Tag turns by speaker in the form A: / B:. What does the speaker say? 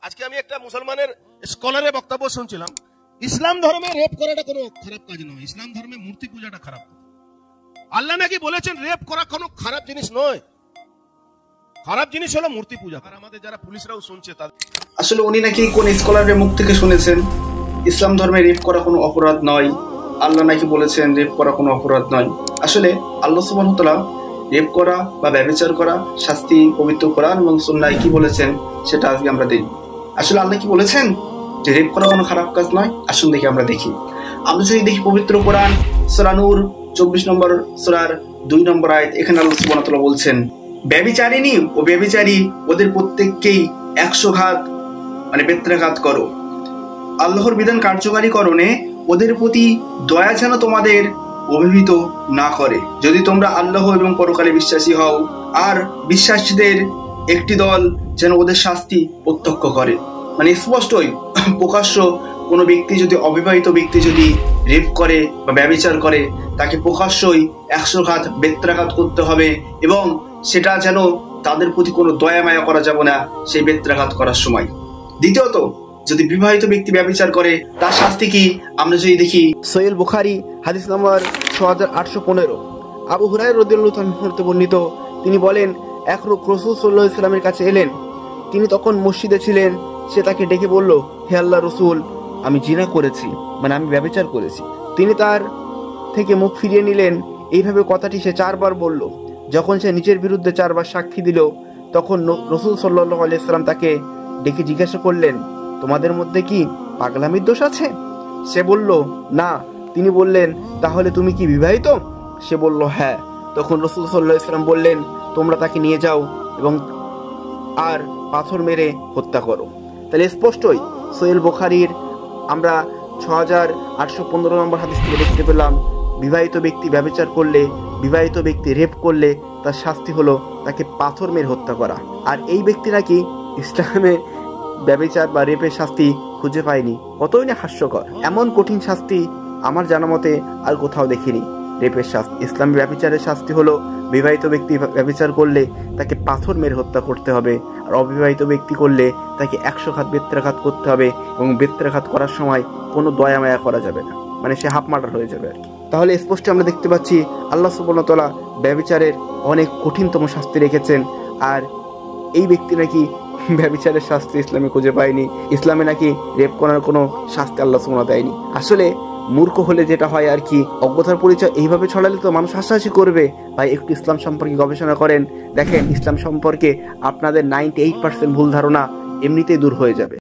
A: আজকে আমি একটা মুসলমানের স্কলারের বক্তব্য শুনছিলাম, ইসলাম ধর্মে রেপ করাটা কোনো খারাপ কাজ নয়, ইসলাম ধর্মে মূর্তি পূজাটা খারাপ। আল্লাহ নাকি বলেছেন রেপ করা কোনো খারাপ জিনিস নয়, খারাপ জিনিস হলো মূর্তি পূজা। আর আমাদের যারা পুলিশরাও শুনছে তাদের
B: আসলে উনি নাকি কোন স্কলারের মুখ থেকে শুনেছেন ইসলাম ধর্মে রেপ করা কোনো অপরাধ নয়, আল্লাহ নাকি বলেছেন রেপ করা কোনো অপরাধ নয়। আসলে আল্লাহ সুবহানাহু ওয়া তাআলা রেপ করা বা ব্যভিচার করা শাস্তি পবিত্র কোরআন এবং সুন্নাহয় কি বলেছেন সেটা আজকে আমরা দেখি। আসলে আল্লাহ কি বলেছেন যে রেপ করা কোনো খারাপ কাজ নয়? আসুন দেখি আমরা যদি দেখি পবিত্র কোরআন সূরা নূর 24 নম্বর সূরার 2 নম্বর আয়াত, এখানে আল্লাহ সুবহানাহু ওয়া তাআলা বলছেন, ব্যভিচারিণী ও ব্যভিচারী ওদের প্রত্যেককেই 100 ঘাত বেত্রাঘাত করো। আল্লাহর বিধান কার্যকারীকরণে ওদের প্রতি দয়া যেন তোমাদের অভিভূত না করে, যদি তোমরা আল্লাহ এবং পরকালে বিশ্বাসী হও। আর বিশ্বাসীদের একটি দল যেন ওদের শাস্তি প্রত্যক্ষ করে। স্পষ্টই প্রকাশ্য কোনো ব্যক্তি যদি অবিবাহিত ব্যক্তি যদি রেপ করে বা ব্যভিচার করে তাকে প্রকাশ্যই 100 ঘাত বেত্রাঘাত করতে হবে, এবং সেটা যেন তাদের প্রতি কোনো দয়া মায়া করা যাবে না সেই বেত্রাঘাত করার সময়। দ্বিতীয়ত, যদি বিবাহিত ব্যক্তি ব্যভিচার করে তার শাস্তি কি আমরা যদি দেখি
C: সহিহ বুখারী হাদিস নম্বর 6815, আবু হুরায়রা রাদিয়াল্লাহু আনহু হতে বর্ণিত, তিনি বলেন, এক লোক রাসূল সাল্লাল্লাহু আলাইহি ওয়াসাল্লামের কাছে এলেন। তিনি তখন মসজিদে ছিলেন। সে তাকে ডেকে বলল, হে আল্লাহর রাসূল, আমি জিনা করেছি, আমি ব্যভিচার করেছি। তিনি তার থেকে মুখ ফিরিয়ে নিলেন। এইভাবে কথাটি সে 4 বার বলল। যখন সে নিজের বিরুদ্ধে 4 বার সাক্ষী দিল, তখন রাসূল সাল্লাল্লাহু আলাইহি ওয়াসাল্লাম তাকে ডেকে জিজ্ঞাসা করলেন, তোমাদের মধ্যে কি পাগলামির দোষ আছে? সে বলল, না। তিনি বললেন, তাহলে তুমি কি বিবাহিত? সে বলল, হ্যাঁ। তখন রাসূল সাল্লাল্লাহু আলাইহি ওয়াসাল্লাম বললেন, তোমরা তাকে নিয়ে যাও এবং আর পাথর মেরে হত্যা করো। তাহলে স্পষ্টই সহিহ বুখারীর আমরা 6815 নম্বর হাদিস থেকে দেখতে পেলাম, বিবাহিত ব্যক্তি ব্যভিচার করলে, বিবাহিত ব্যক্তি রেপ করলে তার শাস্তি হলো তাকে পাথর মেরে হত্যা করা। আর এই ব্যক্তি নাকি ইসলামে ব্যভিচার বা রেপের শাস্তি খুঁজে পায়নি। কতই না হাস্যকর! এমন কঠিন শাস্তি আমার জানা মতে আর কোথাও দেখিনি। রেপের শাস্তি, ইসলামী ব্যভিচারের শাস্তি হলো বিবাহিত ব্যক্তি ব্যভিচার করলে তাকে পাথর মেরে হত্যা করতে হবে, আর অবিবাহিত ব্যক্তি করলে তাকে 100 ঘাত বেত্রাঘাত করতে হবে, এবং বেত্রাঘাত করার সময় কোনো দয়া মায়া করা যাবে না, সে হাফ মার্ডার হয়ে যাবে আর কি। তাহলে স্পষ্ট আমরা দেখতে পাচ্ছি আল্লাহ সুবহানাহু ওয়া তাআলা ব্যভিচারের অনেক কঠিনতম শাস্তি রেখেছেন। আর এই ব্যক্তি নাকি ব্যভিচারের শাস্তি ইসলামে খুঁজে পায়নি, ইসলামে নাকি রেপ করার কোনো শাস্তি আল্লাহ সুবহানাহু ওয়া তাআলা দেয়নি। আসলে মূর্খ হলে যেটা হয় আর কি, অজ্ঞতার পরিচয় এইভাবে ছড়ালে তো মানুষ হাসাহাসি করবে। ভাই একটু ইসলাম সম্পর্কে গবেষণা করেন, দেখেন ইসলাম সম্পর্কে আপনাদের 98% ভুল ধারণা এমনিতেই দূর হয়ে যাবে।